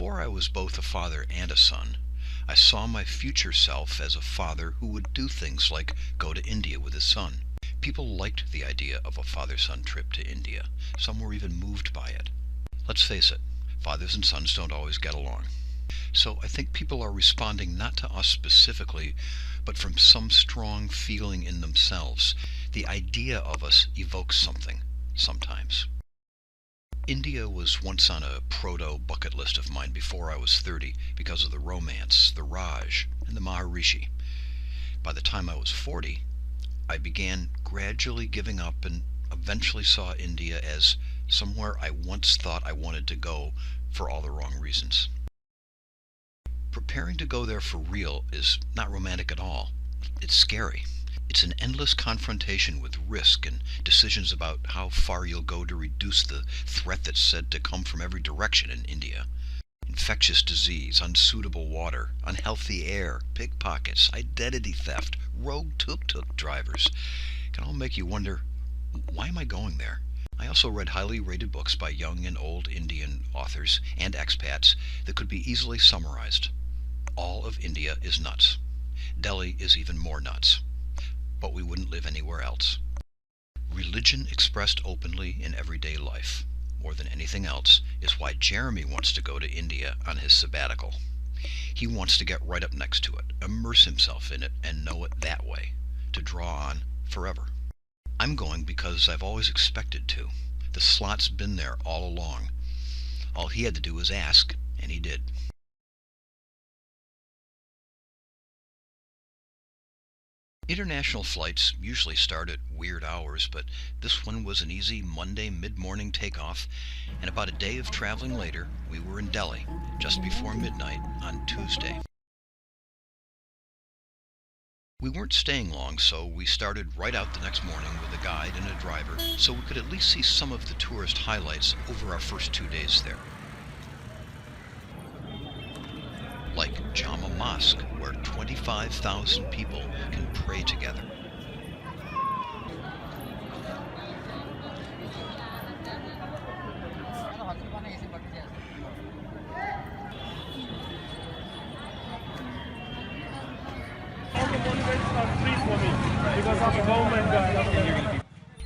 Before I was both a father and a son, I saw my future self as a father who would do things like go to India with his son. People liked the idea of a father-son trip to India. Some were even moved by it. Let's face it, fathers and sons don't always get along. So I think people are responding not to us specifically, but from some strong feeling in themselves. The idea of us evokes something, sometimes. India was once on a proto-bucket list of mine before I was 30 because of the romance, the Raj, and the Maharishi. By the time I was 40, I began gradually giving up and eventually saw India as somewhere I once thought I wanted to go for all the wrong reasons. Preparing to go there for real is not romantic at all. It's scary. It's an endless confrontation with risk and decisions about how far you'll go to reduce the threat that's said to come from every direction in India. Infectious disease, unsuitable water, unhealthy air, pickpockets, identity theft, rogue tuk-tuk drivers can all make you wonder, why am I going there? I also read highly rated books by young and old Indian authors and expats that could be easily summarized. All of India is nuts. Delhi is even more nuts. But we wouldn't live anywhere else. Religion expressed openly in everyday life, more than anything else, is why Jeremy wants to go to India on his sabbatical. He wants to get right up next to it, immerse himself in it, and know it that way, to draw on forever. I'm going because I've always expected to. The slot's been there all along. All he had to do was ask, and he did. International flights usually start at weird hours, but this one was an easy Monday mid-morning takeoff, and about a day of traveling later, we were in Delhi, just before midnight on Tuesday. We weren't staying long, so we started right out the next morning with a guide and a driver, so we could at least see some of the tourist highlights over our first 2 days there. Like Jama Mosque, where 25,000 people can pray together.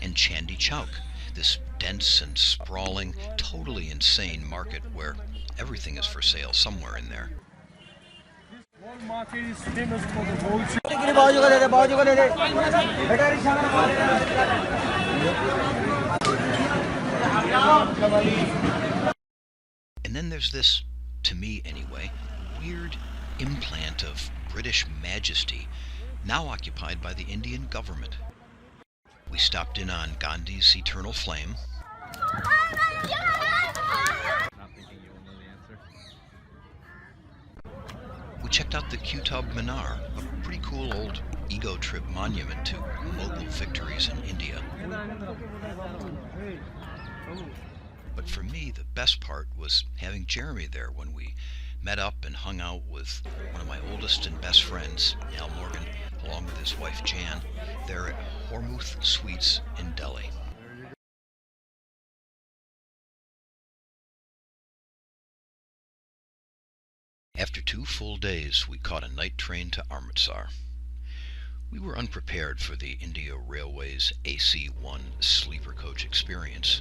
And Chandi Chowk, this dense and sprawling, totally insane market where everything is for sale somewhere in there. And then there's this, to me anyway, weird implant of British majesty, now occupied by the Indian government. We stopped in on Gandhi's eternal flame. We checked out the Qutub Minar, a pretty cool old ego trip monument to Mughal victories in India. But for me, the best part was having Jeremy there when we met up and hung out with one of my oldest and best friends, Al Morgan, along with his wife Jan, there at Hormuth Suites in Delhi. After 2 full days, we caught a night train to Amritsar. We were unprepared for the India Railways AC-1 sleeper coach experience,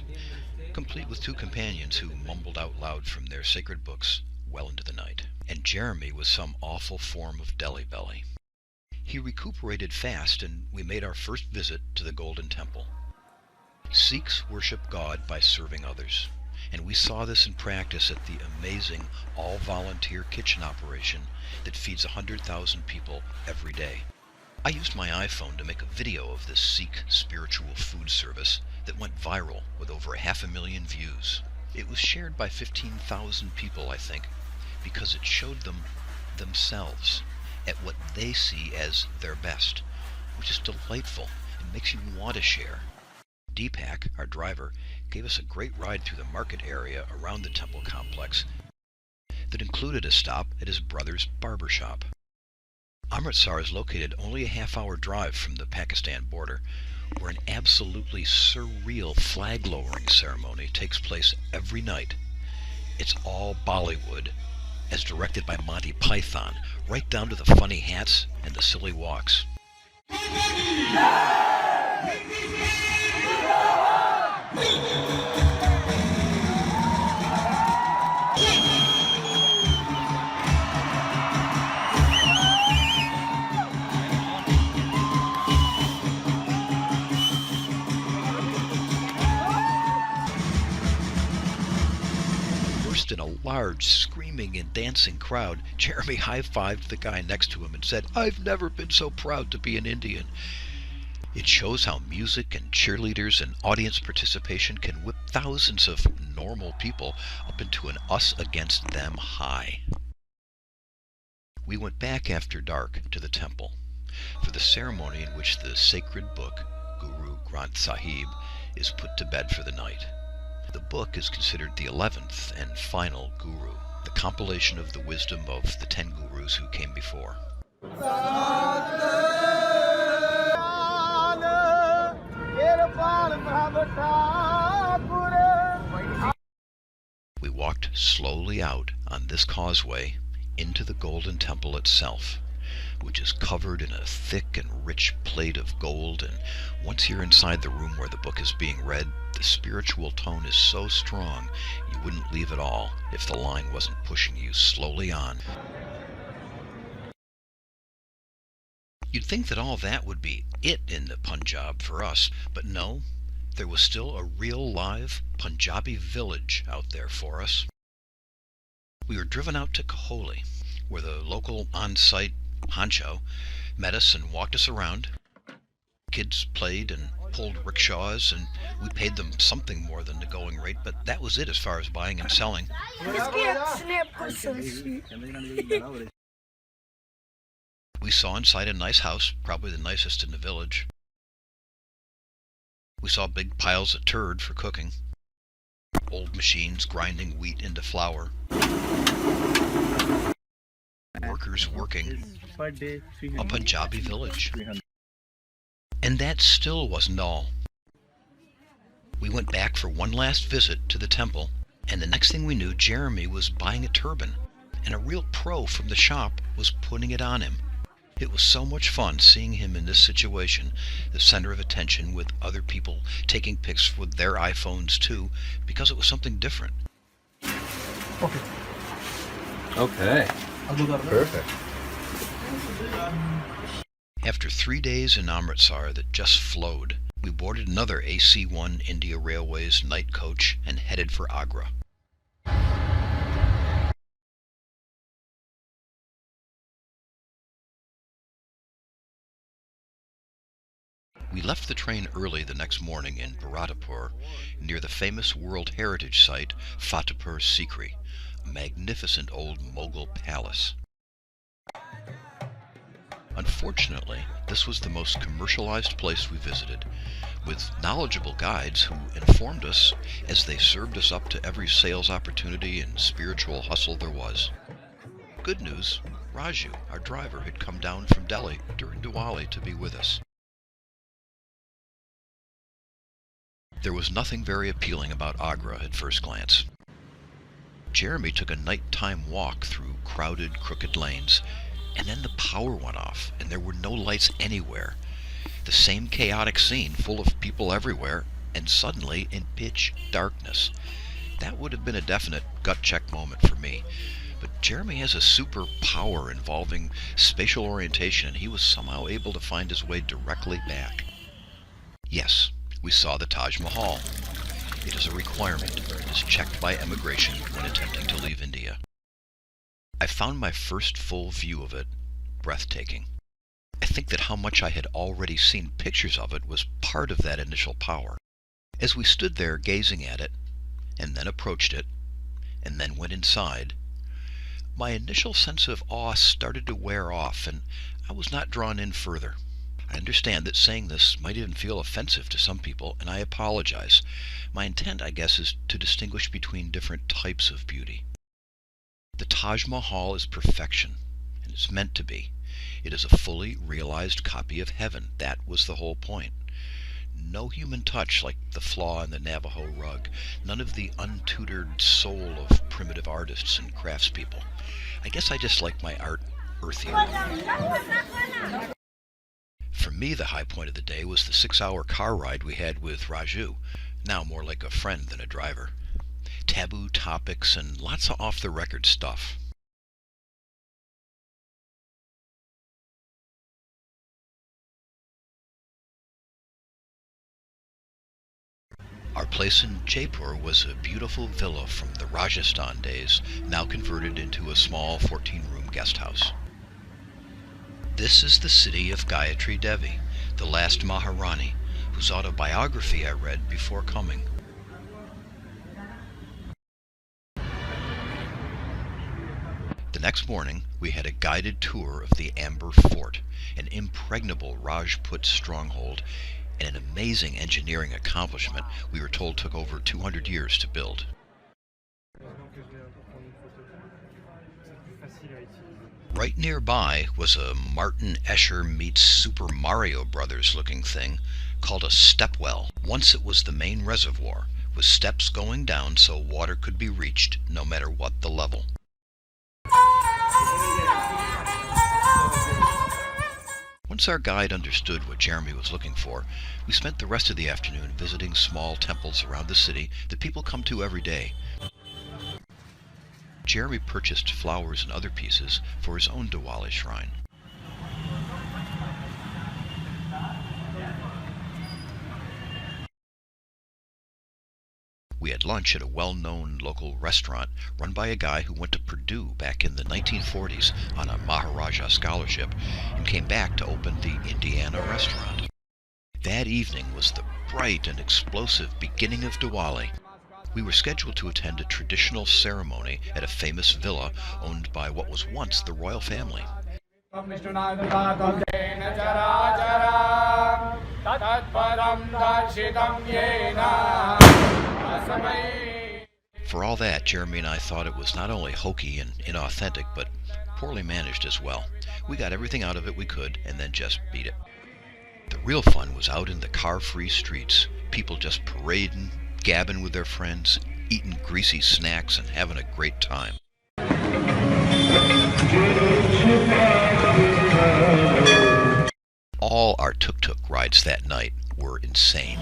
complete with 2 companions who mumbled out loud from their sacred books well into the night. And Jeremy was some awful form of Delhi belly. He recuperated fast, and we made our first visit to the Golden Temple. Sikhs worship God by serving others, and we saw this in practice at the amazing all-volunteer kitchen operation that feeds 100,000 people every day. I used my iPhone to make a video of this Sikh spiritual food service that went viral with over 500,000 views. It was shared by 15,000 people, I think, because it showed them themselves at what they see as their best, which is delightful and makes you want to share. Deepak, our driver, gave us a great ride through the market area around the temple complex that included a stop at his brother's barber shop. Amritsar is located only a half-hour drive from the Pakistan border, where an absolutely surreal flag-lowering ceremony takes place every night. It's all Bollywood, as directed by Monty Python, right down to the funny hats and the silly walks. In a large, screaming and dancing crowd, Jeremy high-fived the guy next to him and said, "I've never been so proud to be an Indian." It shows how music and cheerleaders and audience participation can whip thousands of normal people up into an us-against-them high. We went back after dark to the temple for the ceremony in which the sacred book, Guru Granth Sahib, is put to bed for the night. The book is considered the 11th and final Guru, the compilation of the wisdom of the 10 Gurus who came before. We walked slowly out on this causeway into the Golden Temple itself, which is covered in a thick and rich plate of gold, and once you're inside the room where the book is being read, the spiritual tone is so strong you wouldn't leave at all if the line wasn't pushing you slowly on. You'd think that all that would be it in the Punjab for us, but no, there was still a real live Punjabi village out there for us. We were driven out to Kaholi, where the local on-site honcho met us and walked us around. Kids played and pulled rickshaws, and we paid them something more than the going rate, but that was it as far as buying and selling. We saw inside a nice house, probably the nicest in the village. We saw big piles of turd for cooking, old machines grinding wheat into flour, workers working, a Punjabi village. And that still wasn't all. We went back for one last visit to the temple, and the next thing we knew, Jeremy was buying a turban, and a real pro from the shop was putting it on him. It was so much fun seeing him in this situation, the center of attention, with other people taking pics with their iPhones too, because it was something different. Okay. Perfect. After 3 days in Amritsar that just flowed, we boarded another AC-1 India Railways night coach and headed for Agra. We left the train early the next morning in Bharatapur, near the famous World Heritage Site Fatehpur Sikri, a magnificent old Mughal palace. Unfortunately, this was the most commercialized place we visited, with knowledgeable guides who informed us as they served us up to every sales opportunity and spiritual hustle there was. Good news, Raju, our driver, had come down from Delhi during Diwali to be with us. There was nothing very appealing about Agra at first glance. Jeremy took a nighttime walk through crowded, crooked lanes, and then the power went off, and there were no lights anywhere. The same chaotic scene, full of people everywhere, and suddenly in pitch darkness. That would have been a definite gut-check moment for me. But Jeremy has a superpower involving spatial orientation, and he was somehow able to find his way directly back. Yes, we saw the Taj Mahal. It is a requirement and is checked by immigration when attempting to leave India. I found my first full view of it breathtaking. I think that how much I had already seen pictures of it was part of that initial power. As we stood there gazing at it, and then approached it, and then went inside, my initial sense of awe started to wear off, and I was not drawn in further. I understand that saying this might even feel offensive to some people, and I apologize. My intent, I guess, is to distinguish between different types of beauty. The Taj Mahal is perfection, and it's meant to be. It is a fully realized copy of heaven. That was the whole point. No human touch like the flaw in the Navajo rug. None of the untutored soul of primitive artists and craftspeople. I guess I just like my art earthier. For me, the high point of the day was the 6-hour car ride we had with Raju, now more like a friend than a driver. Taboo topics and lots of off-the-record stuff. Our place in Jaipur was a beautiful villa from the Rajasthan days, now converted into a small 14-room guest house. This is the city of Gayatri Devi, the last Maharani, whose autobiography I read before coming. The next morning, we had a guided tour of the Amber Fort, an impregnable Rajput stronghold, and an amazing engineering accomplishment we were told took over 200 years to build. Right nearby was a Martin Escher meets Super Mario Brothers looking thing called a stepwell. Once it was the main reservoir, with steps going down so water could be reached no matter what the level. Once our guide understood what Jeremy was looking for, we spent the rest of the afternoon visiting small temples around the city that people come to every day. Jeremy purchased flowers and other pieces for his own Diwali shrine. We had lunch at a well-known local restaurant run by a guy who went to Purdue back in the 1940s on a Maharaja scholarship and came back to open the Indiana restaurant. That evening was the bright and explosive beginning of Diwali. We were scheduled to attend a traditional ceremony at a famous villa owned by what was once the royal family. For all that, Jeremy and I thought it was not only hokey and inauthentic, but poorly managed as well. We got everything out of it we could and then just beat it. The real fun was out in the car-free streets, people just parading, gabbing with their friends, eating greasy snacks and having a great time. All our tuk-tuk rides that night were insane.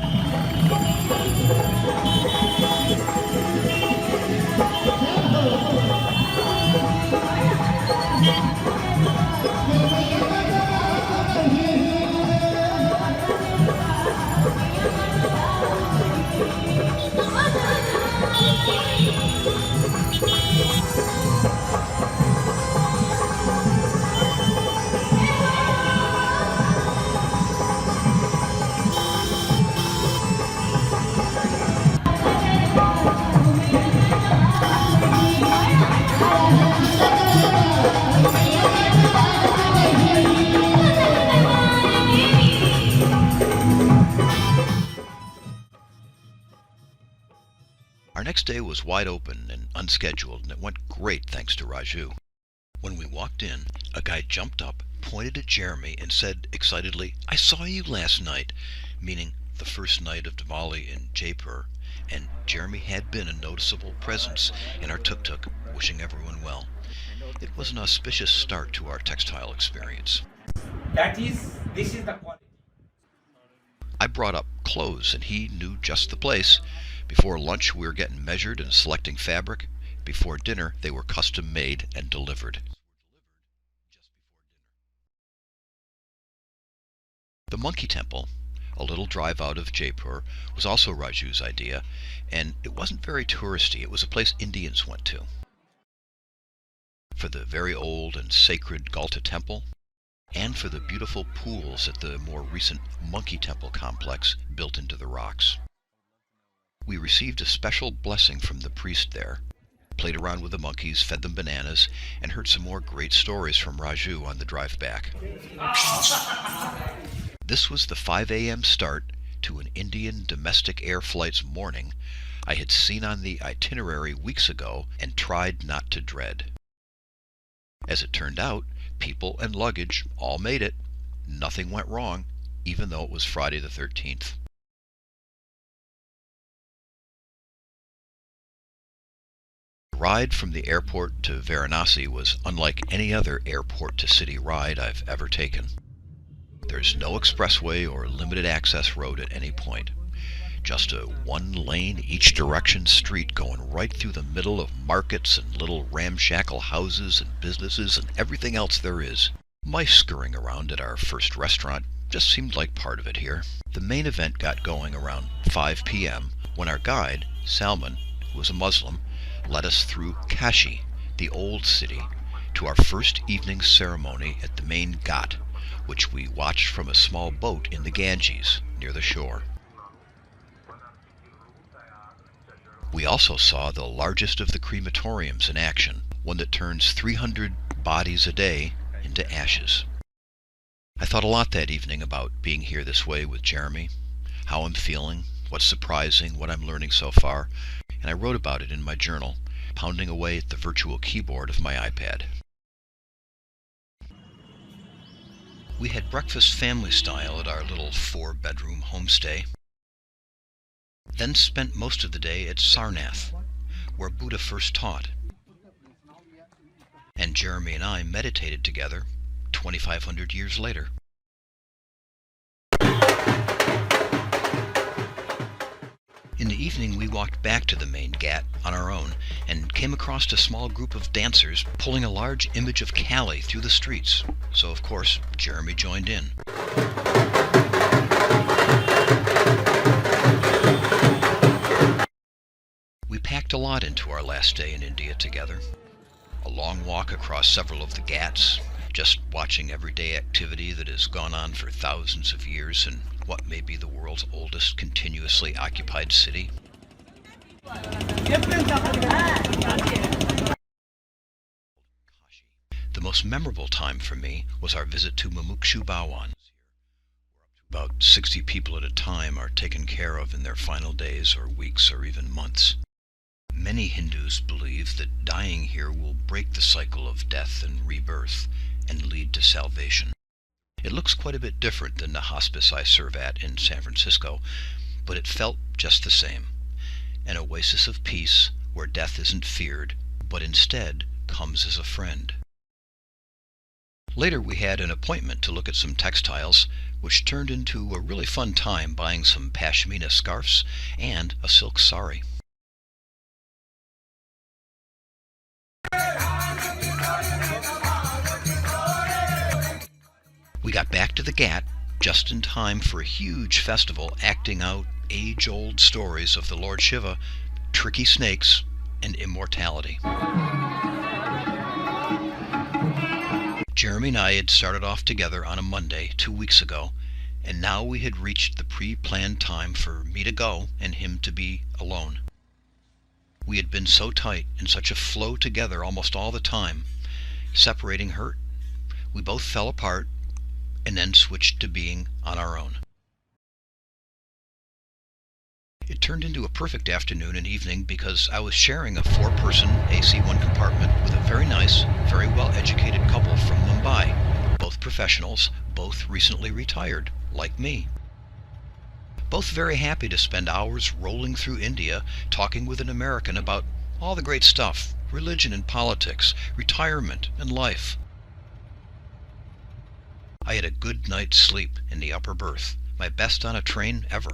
Our next day was wide open and unscheduled, and it went great thanks to Raju. When we walked in, a guy jumped up, pointed at Jeremy, and said excitedly, "I saw you last night," meaning the first night of Diwali in Jaipur, and Jeremy had been a noticeable presence in our tuk-tuk, wishing everyone well. It was an auspicious start to our textile experience. This is the quality. I brought up clothes, and he knew just the place. Before lunch, we were getting measured and selecting fabric. Before dinner, they were custom made and delivered. The Monkey Temple, a little drive out of Jaipur, was also Raju's idea, and it wasn't very touristy. It was a place Indians went to. For the very old and sacred Galta Temple, and for the beautiful pools at the more recent Monkey Temple complex built into the rocks. We received a special blessing from the priest there, played around with the monkeys, fed them bananas, and heard some more great stories from Raju on the drive back. This was the 5 a.m. start to an Indian domestic air flight's morning I had seen on the itinerary weeks ago and tried not to dread. As it turned out, people and luggage all made it. Nothing went wrong, even though it was Friday the 13th. ride from the airport to Varanasi was unlike any other airport-to-city ride I've ever taken. There's no expressway or limited access road at any point. Just a one-lane, each-direction street going right through the middle of markets and little ramshackle houses and businesses and everything else there is. Mice scurrying around at our first restaurant just seemed like part of it here. The main event got going around 5 p.m. when our guide, Salman, who was a Muslim, led us through Kashi, the old city, to our first evening ceremony at the main ghat, which we watched from a small boat in the Ganges near the shore. We also saw the largest of the crematoriums in action, one that turns 300 bodies a day into ashes. I thought a lot that evening about being here this way with Jeremy, how I'm feeling, what's surprising, what I'm learning so far, and I wrote about it in my journal, pounding away at the virtual keyboard of my iPad. We had breakfast family style at our little 4-bedroom homestay, then spent most of the day at Sarnath, where Buddha first taught. And Jeremy and I meditated together 2,500 years later. In the evening, we walked back to the main ghat on our own and came across a small group of dancers pulling a large image of Kali through the streets. So, of course, Jeremy joined in. We packed a lot into our last day in India together. A long walk across several of the ghats, just watching everyday activity that has gone on for thousands of years in what may be the world's oldest continuously occupied city. The most memorable time for me was our visit to Mumukshu Bhawan. About 60 people at a time are taken care of in their final days or weeks or even months. Many Hindus believe that dying here will break the cycle of death and rebirth and lead to salvation. It looks quite a bit different than the hospice I serve at in San Francisco, but it felt just the same. An oasis of peace where death isn't feared, but instead comes as a friend. Later we had an appointment to look at some textiles, which turned into a really fun time buying some pashmina scarves and a silk sari. We got back to the ghat just in time for a huge festival acting out age-old stories of the Lord Shiva, tricky snakes, and immortality. Jeremy and I had started off together on a Monday 2 weeks ago, and now we had reached the pre-planned time for me to go and him to be alone. We had been so tight, in such a flow together almost all the time. Separating hurt. We both fell apart, and then switched to being on our own. It turned into a perfect afternoon and evening because I was sharing a 4-person AC-1 compartment with a very nice, very well-educated couple from Mumbai, both professionals, both recently retired, like me. Both very happy to spend hours rolling through India talking with an American about all the great stuff, religion and politics, retirement and life. I had a good night's sleep in the upper berth, my best on a train ever.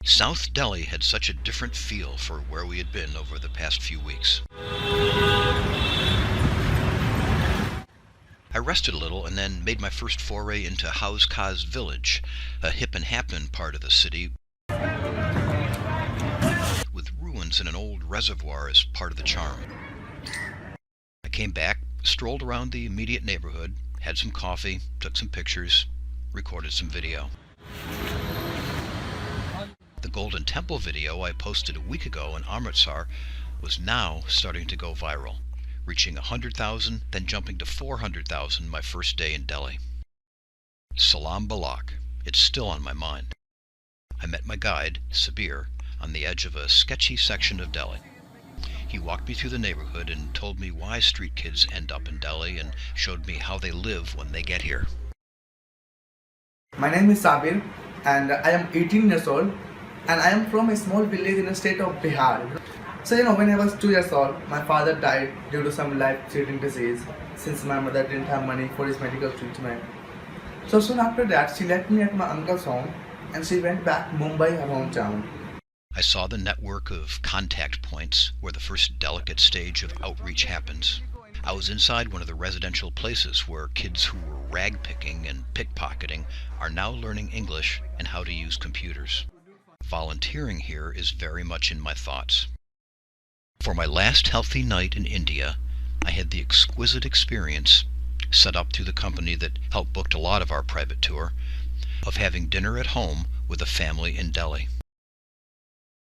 South Delhi had such a different feel for where we had been over the past few weeks. I rested a little and then made my first foray into Hauz Khas village, a hip and happening part of the city, with ruins and an old reservoir as part of the charm. I came back, strolled around the immediate neighborhood, had some coffee, took some pictures, recorded some video. The Golden Temple video I posted a week ago in Amritsar was now starting to go viral, reaching 100,000, then jumping to 400,000 my first day in Delhi. Salam Balak, it's still on my mind. I met my guide, Sabir, on the edge of a sketchy section of Delhi. He walked me through the neighborhood and told me why street kids end up in Delhi and showed me how they live when they get here. My name is Sabir and I am 18 years old and I am from a small village in the state of Bihar. So when I was 2 years old, my father died due to some life-threatening disease since my mother didn't have money for his medical treatment. So soon after that, she left me at my uncle's home and she went back to Mumbai, her hometown. I saw the network of contact points where the first delicate stage of outreach happens. I was inside one of the residential places where kids who were rag picking and pickpocketing are now learning English and how to use computers. Volunteering here is very much in my thoughts. For my last healthy night in India, I had the exquisite experience, set up through the company that helped book a lot of our private tour, of having dinner at home with a family in Delhi.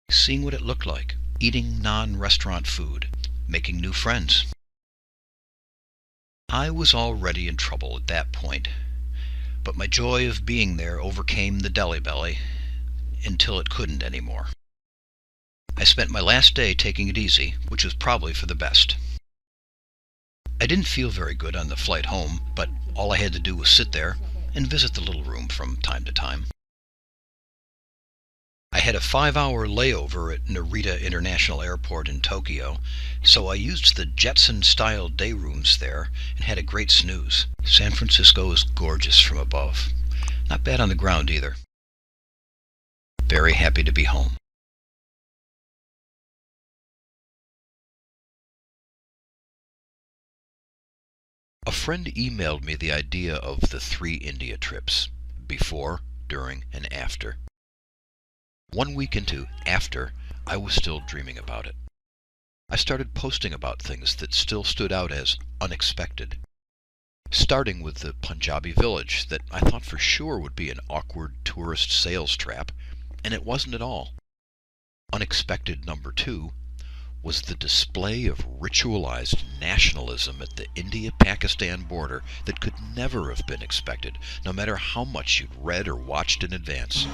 Seeing what it looked like, eating non-restaurant food, making new friends. I was already in trouble at that point, but my joy of being there overcame the Delhi belly until it couldn't anymore. I spent my last day taking it easy, which was probably for the best. I didn't feel very good on the flight home, but all I had to do was sit there and visit the little room from time to time. I had a 5-hour layover at Narita International Airport in Tokyo, so I used the Jetson-style day rooms there and had a great snooze. San Francisco is gorgeous from above. Not bad on the ground either. Very happy to be home. A friend emailed me the idea of the 3 India trips, before, during, and after. 1 week into after, I was still dreaming about it. I started posting about things that still stood out as unexpected. Starting with the Punjabi village that I thought for sure would be an awkward tourist sales trap, and it wasn't at all. Unexpected number 2 was the display of ritualized nationalism at the India-Pakistan border that could never have been expected, no matter how much you'd read or watched in advance.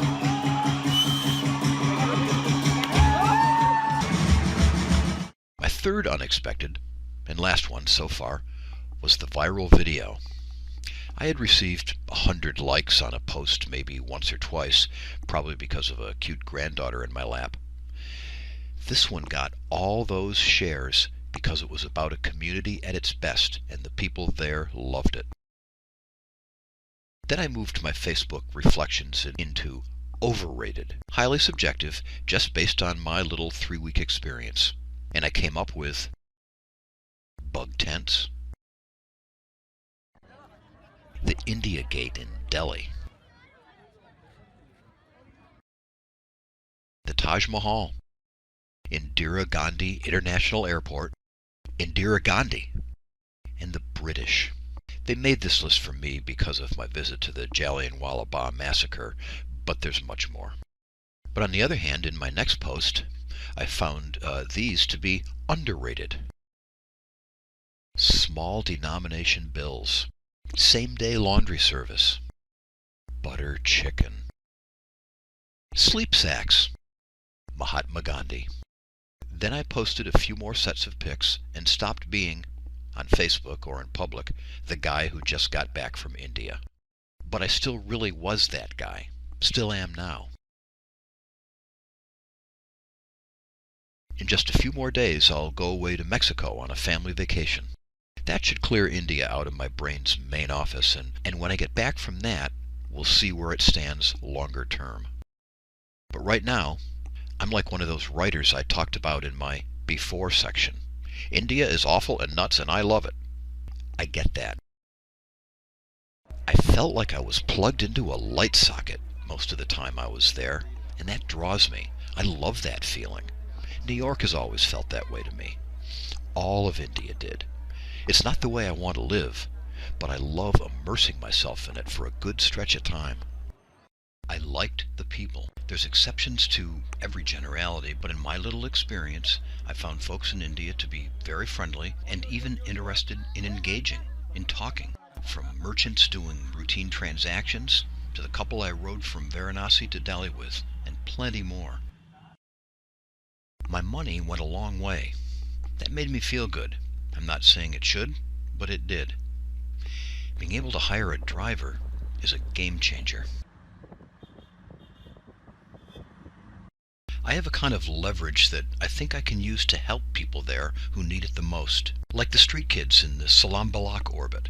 My third unexpected, and last one so far, was the viral video. I had received 100 likes on a post maybe once or twice, probably because of a cute granddaughter in my lap. This one got all those shares because it was about a community at its best, and the people there loved it. Then I moved my Facebook reflections into overrated, highly subjective, just based on my little 3-week experience. And I came up with bug tents, the India Gate in Delhi, the Taj Mahal, Indira Gandhi International Airport, Indira Gandhi, and the British. They made this list for me because of my visit to the Jallianwala Bagh massacre, but there's much more. But on the other hand, in my next post, I found these to be underrated. Small denomination bills, same-day laundry service, butter chicken, sleep sacks, Mahatma Gandhi. Then I posted a few more sets of pics and stopped being, on Facebook or in public, the guy who just got back from India. But I still really was that guy. Still am now. In just a few more days, I'll go away to Mexico on a family vacation. That should clear India out of my brain's main office, and when I get back from that, we'll see where it stands longer term. But right now, I'm like one of those writers I talked about in my before section. India is awful and nuts, and I love it. I get that. I felt like I was plugged into a light socket most of the time I was there, and that draws me. I love that feeling. New York has always felt that way to me. All of India did. It's not the way I want to live, but I love immersing myself in it for a good stretch of time. I liked the people. There's exceptions to every generality, but in my little experience, I found folks in India to be very friendly and even interested in engaging, in talking. From merchants doing routine transactions to the couple I rode from Varanasi to Delhi with, and plenty more. My money went a long way. That made me feel good. I'm not saying it should, but it did. Being able to hire a driver is a game changer. I have a kind of leverage that I think I can use to help people there who need it the most, like the street kids in the Salam Balak orbit.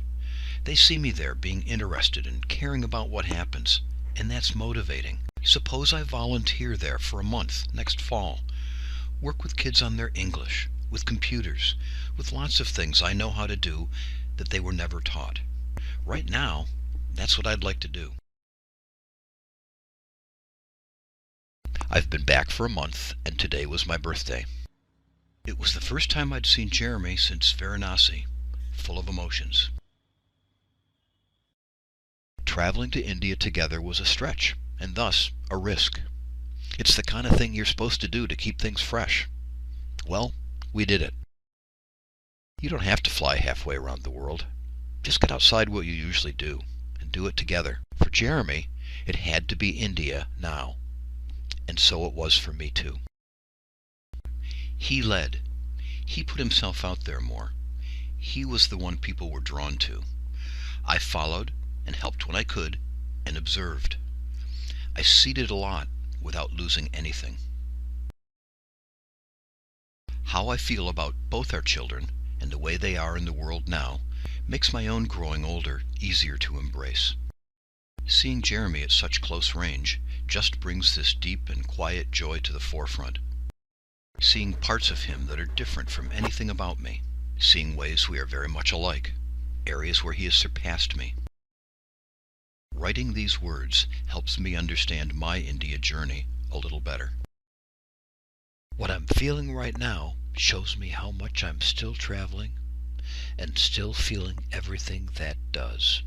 They see me there being interested and caring about what happens, and that's motivating. Suppose I volunteer there for a month next fall. Work with kids on their English, with computers, with lots of things I know how to do that they were never taught. Right now, that's what I'd like to do. I've been back for a month, and today was my birthday. It was the first time I'd seen Jeremy since Varanasi, full of emotions. Traveling to India together was a stretch, and thus a risk. It's the kind of thing you're supposed to do to keep things fresh. Well, we did it. You don't have to fly halfway around the world. Just get outside what you usually do, and do it together. For Jeremy, it had to be India now. And so it was for me too. He led. He put himself out there more. He was the one people were drawn to. I followed and helped when I could and observed. I ceded a lot without losing anything. How I feel about both our children and the way they are in the world now makes my own growing older easier to embrace. Seeing Jeremy at such close range just brings this deep and quiet joy to the forefront. Seeing parts of him that are different from anything about me. Seeing ways we are very much alike. Areas where he has surpassed me. Writing these words helps me understand my India journey a little better. What I'm feeling right now shows me how much I'm still traveling and still feeling everything that does.